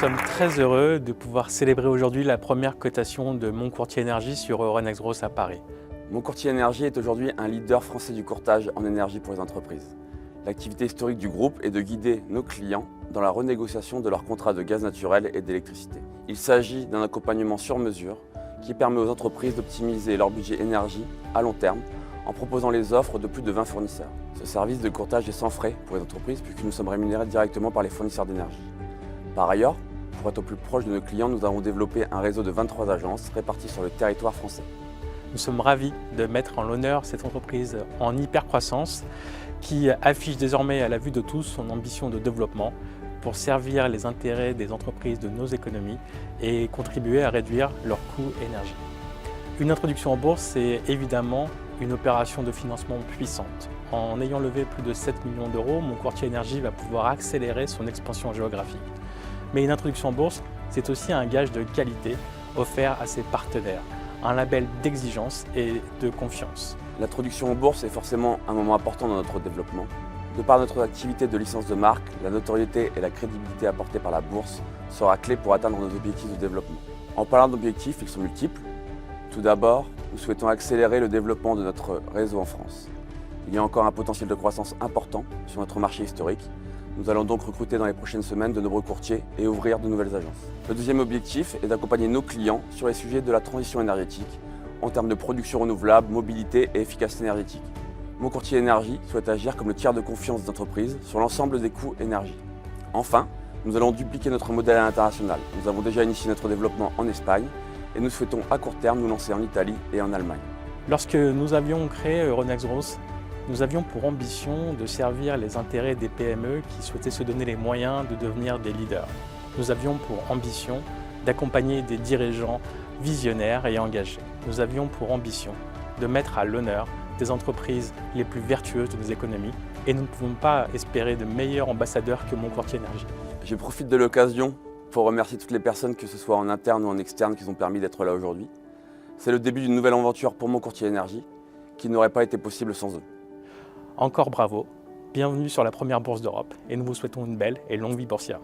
sommes très heureux de pouvoir célébrer aujourd'hui la première cotation de Mon Courtier Énergie sur Euronext Growth à Paris. Mon Courtier Énergie est aujourd'hui un leader français du courtage en énergie pour les entreprises. L'activité historique du groupe est de guider nos clients dans la renégociation de leurs contrats de gaz naturel et d'électricité. Il s'agit d'un accompagnement sur mesure qui permet aux entreprises d'optimiser leur budget énergie à long terme en proposant les offres de plus de 20 fournisseurs. Ce service de courtage est sans frais pour les entreprises puisque nous sommes rémunérés directement par les fournisseurs d'énergie. Par ailleurs, pour être au plus proche de nos clients, nous avons développé un réseau de 23 agences réparties sur le territoire français. Nous sommes ravis de mettre en l'honneur cette entreprise en hyper-croissance qui affiche désormais à la vue de tous son ambition de développement pour servir les intérêts des entreprises de nos économies et contribuer à réduire leurs coûts énergie. Une introduction en bourse, c'est évidemment une opération de financement puissante. En ayant levé plus de 7 millions d'euros, Mon Courtier Énergie va pouvoir accélérer son expansion géographique. Mais une introduction en bourse, c'est aussi un gage de qualité offert à ses partenaires, un label d'exigence et de confiance. L'introduction en bourse est forcément un moment important dans notre développement. De par notre activité de licence de marque, la notoriété et la crédibilité apportée par la bourse sera clé pour atteindre nos objectifs de développement. En parlant d'objectifs, ils sont multiples. Tout d'abord, nous souhaitons accélérer le développement de notre réseau en France. Il y a encore un potentiel de croissance important sur notre marché historique. Nous allons donc recruter dans les prochaines semaines de nombreux courtiers et ouvrir de nouvelles agences. Le deuxième objectif est d'accompagner nos clients sur les sujets de la transition énergétique en termes de production renouvelable, mobilité et efficacité énergétique. Mon Courtier Énergie souhaite agir comme le tiers de confiance des entreprises sur l'ensemble des coûts énergie. Enfin, nous allons dupliquer notre modèle à l'international. Nous avons déjà initié notre développement en Espagne et nous souhaitons à court terme nous lancer en Italie et en Allemagne. Lorsque nous avions créé Euronext Growth, nous avions pour ambition de servir les intérêts des PME qui souhaitaient se donner les moyens de devenir des leaders. Nous avions pour ambition d'accompagner des dirigeants visionnaires et engagés. Nous avions pour ambition de mettre à l'honneur des entreprises les plus vertueuses de nos économies et nous ne pouvons pas espérer de meilleurs ambassadeurs que Mon Courtier Énergie. Je profite de l'occasion pour remercier toutes les personnes, que ce soit en interne ou en externe, qui nous ont permis d'être là aujourd'hui. C'est le début d'une nouvelle aventure pour Mon Courtier Énergie qui n'aurait pas été possible sans eux. Encore bravo, bienvenue sur la première bourse d'Europe et nous vous souhaitons une belle et longue vie boursière.